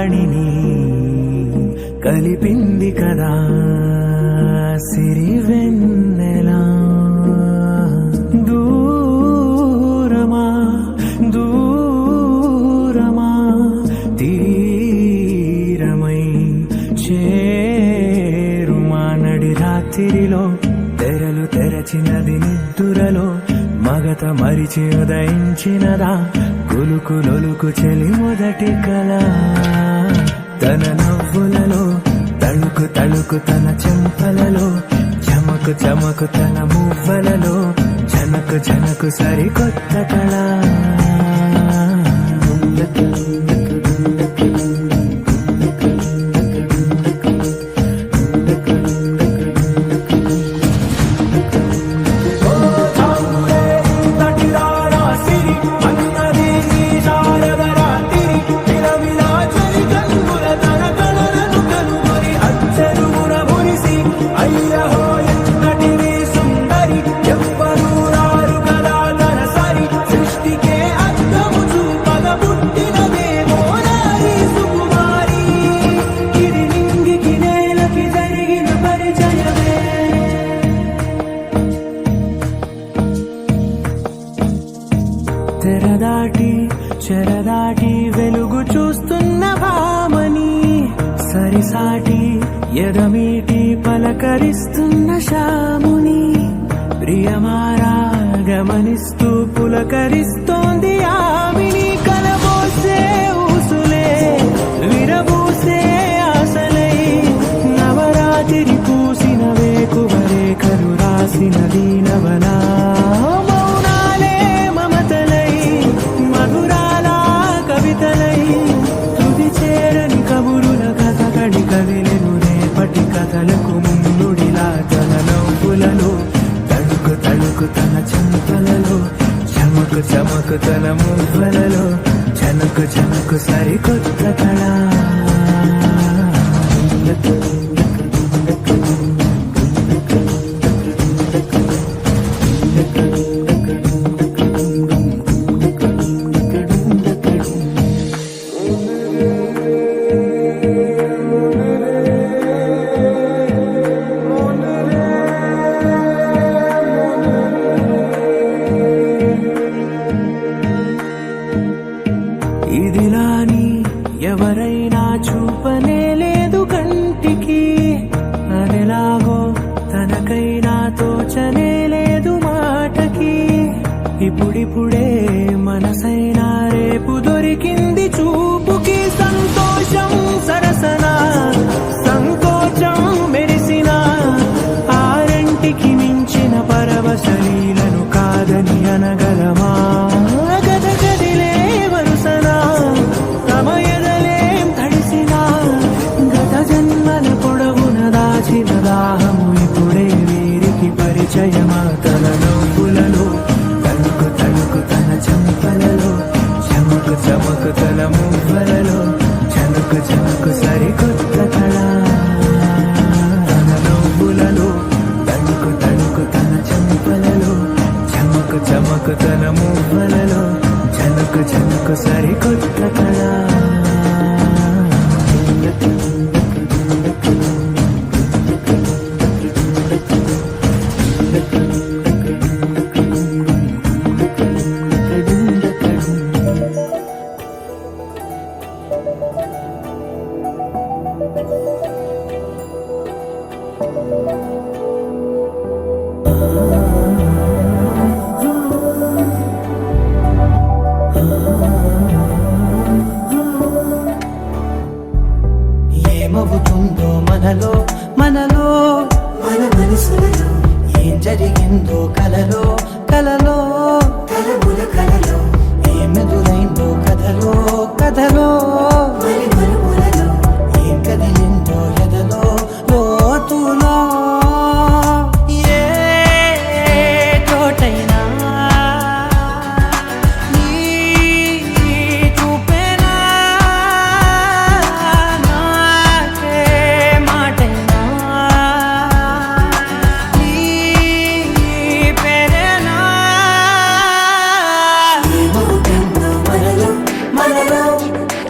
వాణిని కలిపింది కదా సిరివెన్నెలా. దూరమా దూరమా తీరమై చేరుమా నడి రాత్రిలో తెరలు తెరచినది నిద్దురలో మగత మరిచి ఉదయించినదా కులుకులొలుకు చెలి మొదటి కళ. తన నవ్వులలో తళుకు తళుకు తన చెంపలలో చమకు చమకు తన మువ్వలలో జనకు జనకు సరికొత్త కళ. తెరదాటి చెరదాటి వెలుగు చూస్తున్న భామని సరిసాటి ఎదమీటి పలకరిస్తున్న శాముని ప్రియమారా గమనిస్తూ పులకరిస్తోంది ఆవిని. కలబోసే ఊసులే విరబూసే ఆశలై నవరాత్రి పూసిన వేకువరే కరు రాసిన దీనవనా. కదిలెను రేపటి కథలకు ముందుడిలా తన నవ్వులలో తడుకు తడుకు తన చెంపలలో చమకు చమకు తన మువ్వలలో చనకు చనకు సరికొత్త కళ. ఇదిలాని ఎవరైనా చూపనే లేదు కంటికి అదెలాగో తనకైనా తోచనే లేదు మాటకి. ఇప్పుడిప్పుడే మనసైనా రేపు దొరికింది చూపుకి. సంతోషం సరసన సంకోచం మెరిసిన ఆరంటికి మించిన పరవశలీలను కాదని అనగలమా. దాహము ఇప్పుడే వీరికి పరిచయమా. తన నవ్వులలో తణుకు తణుకు తన చెంపలలో చమకు చమకు తన మువ్వలలో చనుకు చనుకు సరికొత్త కళ. తన నవ్వులలో తణుకు తణుకు తన చెంపలలో చమకు చమకు తన మువ్వలలో చనుకు చనుకు సరికొత్త కళ. ఏమవుతుందో మనలో మనలో మన మనసులలో ఏం జరిగిందో కలలో కలలో కలముల కలలో ఏమెదురైందో కథలో కథలో మరుపులలో ఏం కదిలిందో ఎదలో లోతులో. ఏ చోటైనా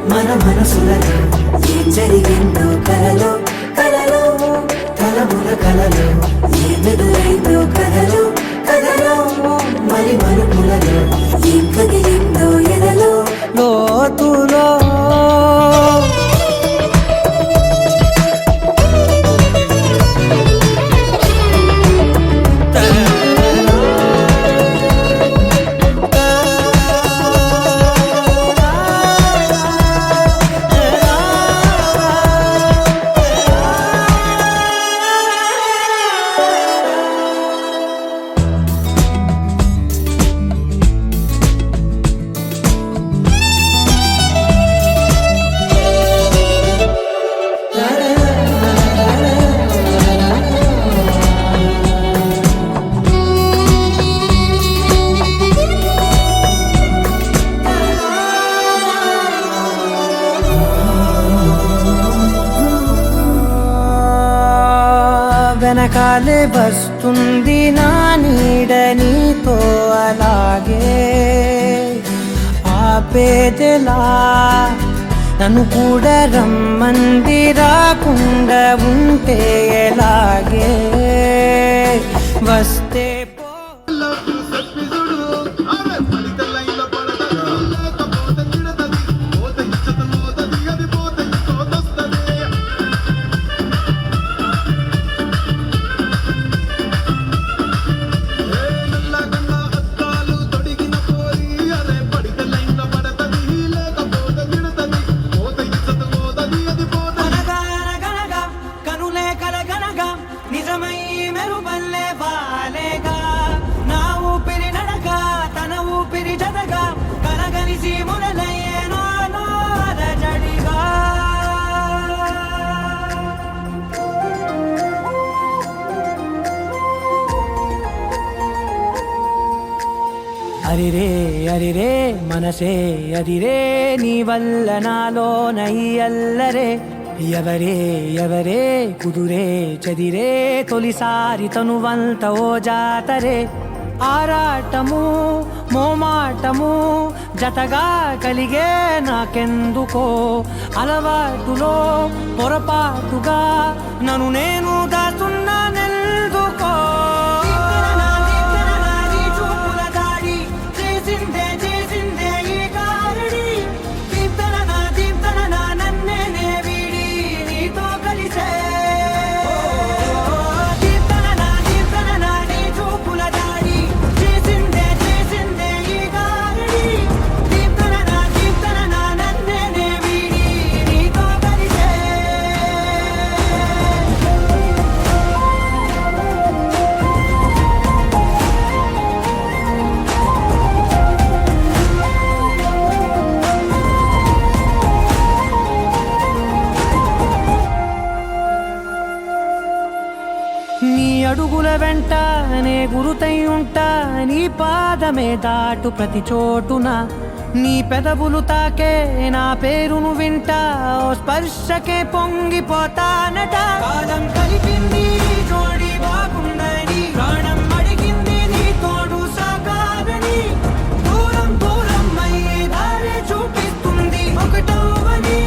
మన మనసులలో ఏం జరిగిందో కలలో కలలో తలముల కలలో ఏమెదురైందో కలలో కలలో మరి మరుపులలో ఏం కదిలిందో ఎదలో లోతులో వెనకాలే వస్తుంది నా నీడ నీతో అలాగే ఆపేదెలా నన్ను కూడా రమ్మంది రాకుండా ఉంటే ఎలాగే వస్తే పో నిజమై మెరుపల్లే వాలేగా నా ఊపిరి నడక తన ఊపిరి జతగా కలగలిసి మొదలయ్యేనో జడిగా అరిరే అరిరే మనసే అదిరే నీ వల్ల నాలో నయ్యల్లరే ఎవరే ఎవరే కుదురే చదిరే తొలిసారి తనువంత ఓ జాతరే ఆరాటము మోమాటము జతగా కలిగే నాకెందుకో అలవాటులో పొరపాటుగా నన్ను నేను దాస్తున్నానెందుకో నీ అడుగుల వెంట నే గురుతై ఉంటా నీ పాదమే దాటు ప్రతి చోటున నీ పెదవులు తాకే నా పేరును వింటా ఓ స్పర్శకే పొంగిపోతానట కాలం కలిపింది జోడి బాగుందని ప్రాణం అడిగింది నీ తోడు సాగాలని దూరం దూరం అయ్యే దారి చూపిస్తుంది ఒకటవని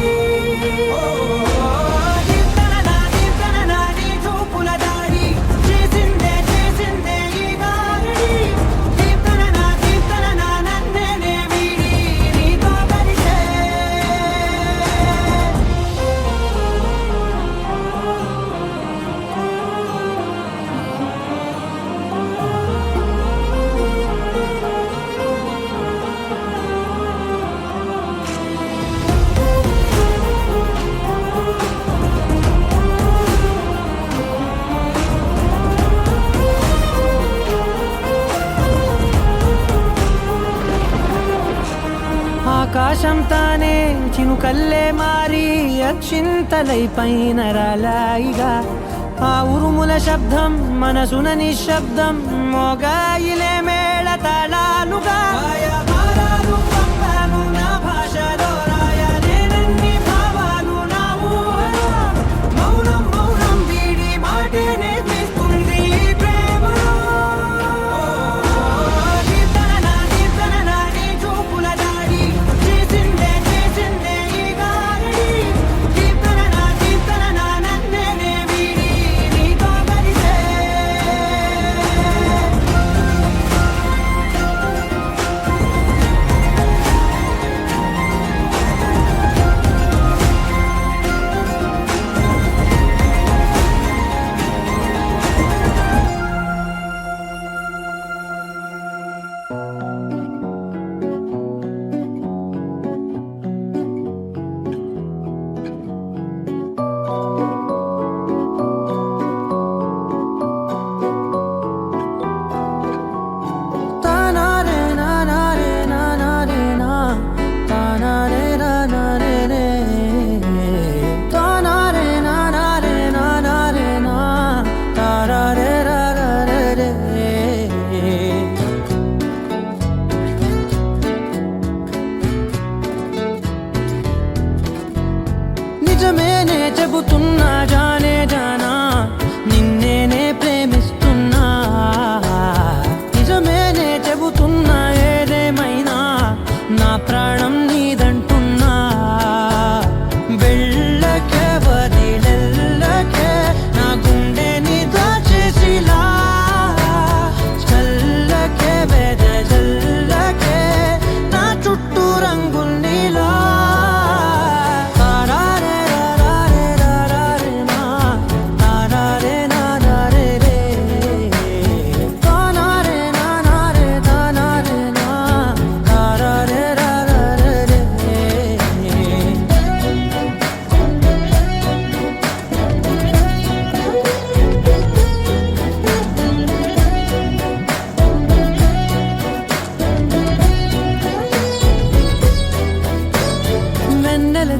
ఆకాశం తానే చినుకల్లే మారి అక్షింతలై పైన రాలాయిగా ఆ ఉరుముల శబ్దం మనసున నిశ్శబ్దం మోగాయిలే మేళ తాళాలుగా నా భాషలో రాయలేనన్ని భావాలు నా ఊహలో మౌనం మౌనం వీడి మాటే నేర్పిస్తుంది ప్రేమలో కీర్తన నా నీ చూపుల దాడి చేసిందే ఈ గారడి నిజమేనే చెబుతున్నా జానే జానా నిన్నేనే ప్రేమిస్తున్నా నిజమేనే చెబుతున్నా ఏదేమైనా నా ప్రాణం నీదంటున్నా వెళ్ళకే వదిలెళ్ళకే నా గుండెని దాచేసిలా చల్లకే వెదజల్లకే నా చుట్టూ రంగుల్నిలా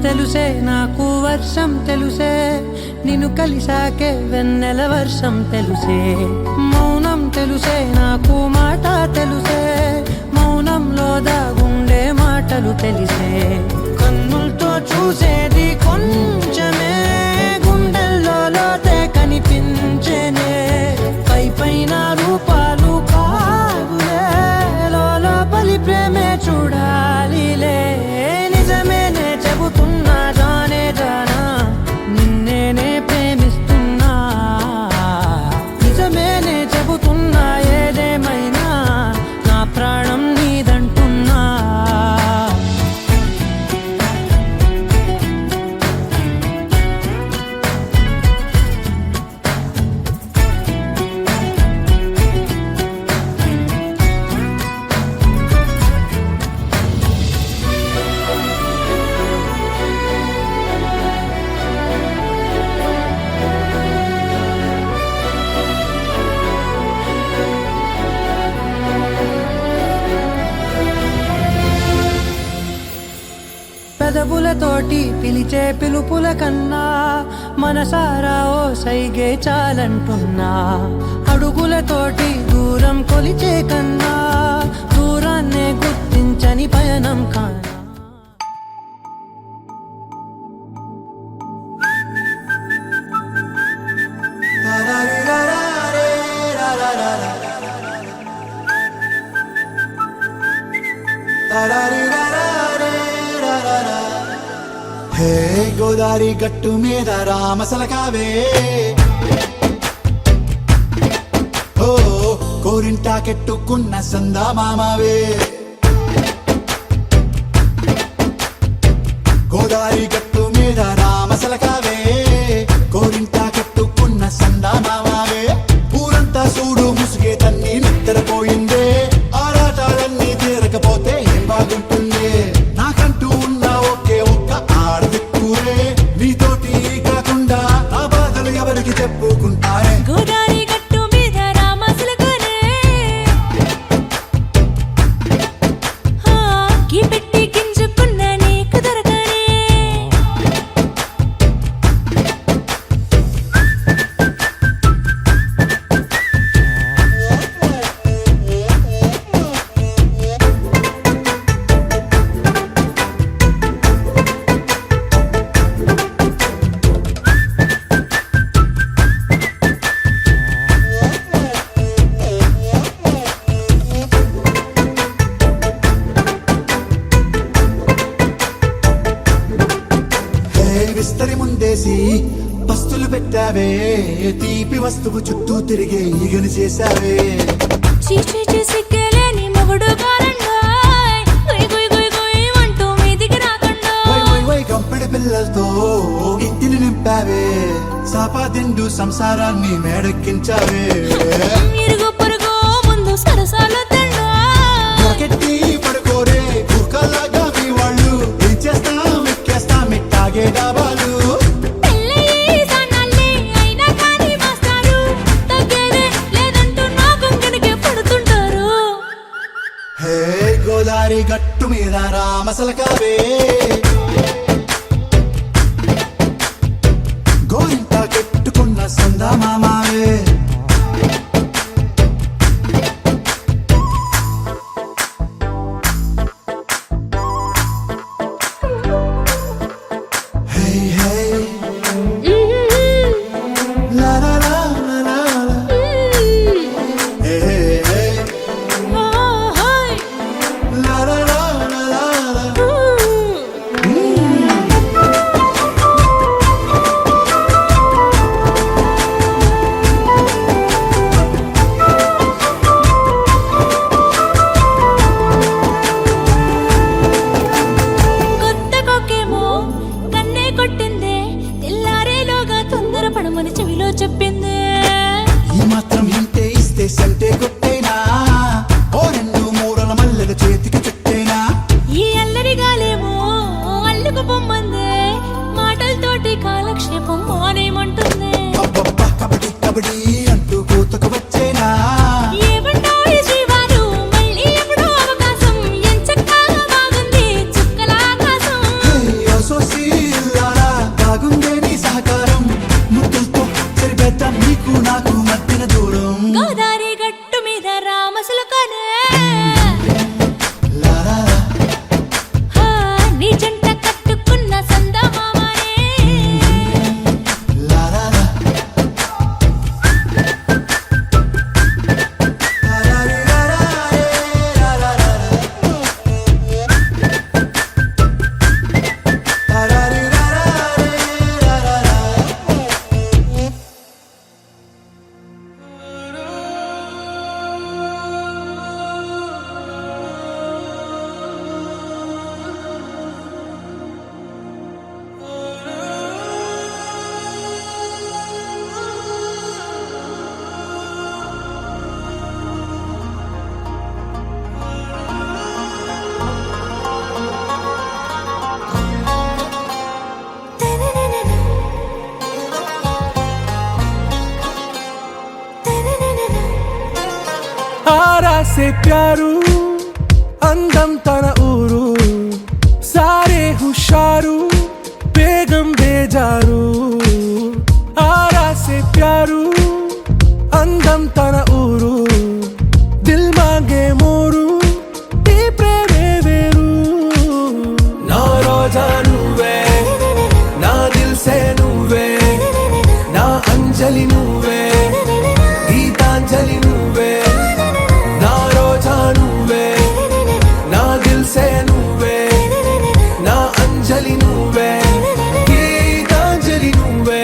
తెలుసే నాకు వర్షం తెలుసే నిన్ను కలిసాకే వెన్నెల వర్షం తెలుసే మౌనం తెలుసే నాకు మాట తెలుసే మౌనంలో దాగుండే మాటలు తెలిసే కన్నులతో చూసేది కొంచెమే గుండెల్లో లోతే కనిపించేనే పై పైన రూపాలు కావులే లోపలి ప్రేమే చూడాలిలే నిజమేనే చెబుతున్నా జానే జానా నిన్నేనే ప్రేమిస్తున్నా నిజమేనే చెబుతున్నా ఏదేమైనా నా ప్రాణం నీదంటున్నా పెదవులతోటి పిలిచే పిలుపుల కన్నా మనసారా ఓ సైగే చాలంటున్నా అడుగులతోటి దూరం కొలిచే కన్నా దూరాన్నే గుర్తించని పయనం కానా హే గోదారి గట్టు మీద రామసలకావే ఓ కోరింటా కెట్టుకున్న సందా మామావే గోదారి గట్టు మీద రామసలకావే కోరింటా కెట్టుకున్న సందా మామావే ఊరంతా చూడు ముసుగే తన్ని నిద్రపోయిందే ఆరాటాలన్నీ తీరకపోతే ఏం బాగుంటుంది నాకంటూ ఉన్న ఒకే ఒక్క ఆడదిక్కురే నీతోటి కాకుండా ఆ బాధలు ఎవరికి చెప్పుకుంటారే గోదారి గట్టు మీద రామసలకనే కి పెట్టి గింజుకున్న నీకు దొరకనే విస్తరి ముందేసి పస్తులు పెట్టావే తీపి వస్తువు చుట్టూ తిరిగే ఈగని చేశావే చీచీ సిగ్గలేని మొగుడు కారండాయ్ గుయ్ గుయ్ గుయ్ గుయ్ అంటూ మీదికి రాకండా వై గంపెడి పిల్లలతో ఇంటిని నింపావే సాపాదిండు సంసారాన్ని మేడెక్కించావే ఇరుగు పొరుగు ముందు సరసాలు తండా రాకెట్టి పడుకోరే కుక్కలాగా మీ వాళ్ళు ఏం చేస్తాం ఎక్కేస్తాం మిట్టాగే డాబాలు పెళ్ళయి సన్నాళ్ళే అయినా కానీ మాస్తారు తగ్గేదే లేదంటూ నా కొంగనికే పడుతుంటారు హే గోదారి గట్టు మీద రామసలకావే గోరింట కెట్టుకున్న సందా మామావే హే Hey, hey. La la la la la la. Hey, hey, hey. La la la la la la. కొత్త కొక్కేమో కన్నే కొట్టిందే, తెల్లారేలోగా తొందర పడమని చెవిలో చెప్పిందే. ఈ మాత్రం హింటే ఇస్తే సంటే కొట్టేనా, ఓ రెండు మూరల మల్లెల చేతికి చుట్టేనా. ఈ అల్లరి గాలేమో అల్లుకు పొమ్మందే, మాటలతోటి కాలక్షేపం మానేమంటుందే. అబ్బబ్బా కబడ్డీ కబడ్డీ అంటూ కూతకు వచ్చేనా. ఏమంటావు శ్రీవారు, మళ్ళీ ఎప్పుడో అవకాశం, ఎంచక్కా బాగుంది చుక్కల ఆకాశం. సోసీలారా బాగుందే నీ సహకారం, ముద్దులతో సరిపెద్దాం నీకు నాకు మధ్యన దూరం. గోదారి గట్టు మీద రామసులకనే, లా లా లా. హా, నీ జంట కట్టుకున్న సందమామనే. La la la. La la la la la la la. La la la la la la. आरा से प्यारू అందం తన ఊరు సారే హుషారు బేగం బేజారు ఆరా సే ప్యారు అందం తన ఊరు దిల్ మాంగే మోరు ఈ ప్రేమే వేరు నా రోజా నువ్వే నా దిల్ సే నువ్వే నా అంజలి నువ్వే గీతాంజలి నువ్వే నా రోజా నువ్వే నా దిల్ సే నువ్వే నా అంజలి నువ్వే గీతాంజలి నువ్వే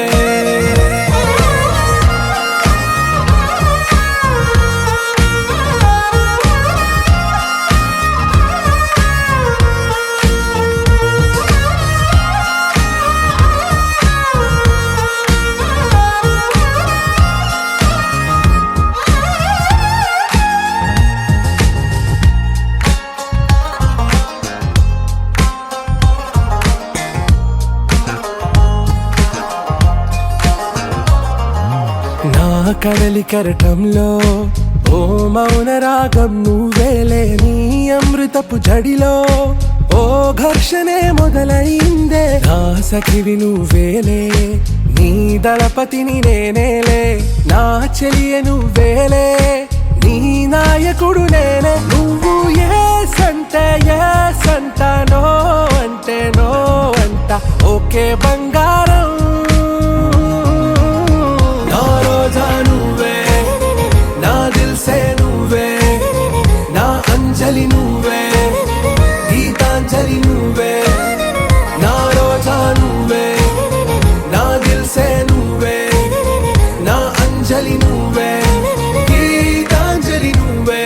నా కడలి కరటంలో ఓ మౌన రాగం నువ్వేలే నీ అమృతపు జడిలో ఓ ఘర్షణే మొదలైందే నా సఖివి నువ్వేలే నీ దళపతిని నేనేలే నా చెలియ నువ్వేలే నీ నాయకుడు నేనే నువ్వు ఏ సంట నో అంటే నో అంట ఓకే బంగారం నా రోజా నువ్వే నా దిల్ సే నువ్వే నా అంజలి నువ్వే గీతాంజలి నువ్వే నా రోజా నువ్వే నా దిల్ సే నువ్వే నా అంజలి నువ్వే గీతాంజలి నువ్వే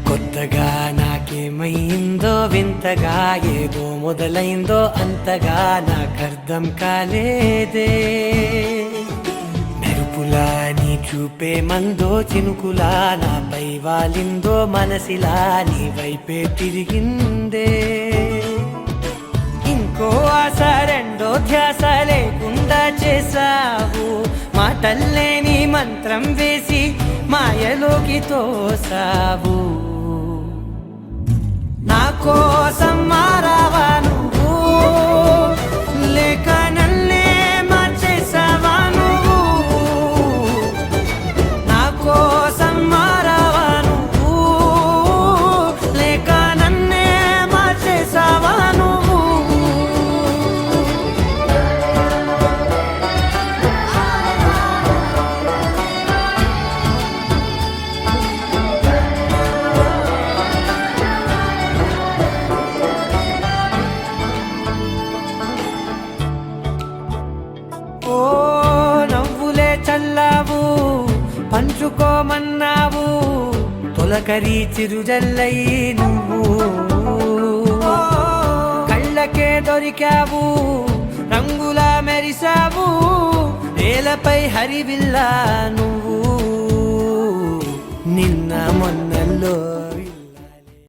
కొత్తగా నాకేమైందో వింతగా ఏదో మొదలైందో అంతగా నాకర్థం కాలేదే మెరుపులా నీ చూపే మందో చినుకులా నాపై వాలిందో మనసిలా నీ వైపే తిరిగిందే ఇంకో ఆశ రెండో ధ్యాస లేకుండా చేసావు మాటల్లేని మంత్రం వేసి మాయలోకి తోసావు. నా కోసం మారావా నువ్వు, లేక నన్నే మార్చేసావా నువ్వు? నా కోసం మారావా నువ్వు, లేక నన్నే మార్చేసావా నువ్వు? ఓ నవ్వులే చల్లావు, పంచుకోమన్నావు, తొలకరి చిరుజల్లై నువ్వు. కళ్ళకే దొరికావు, రంగులా మెరిసావు, నేలపై హరివిల్లా నువ్వు.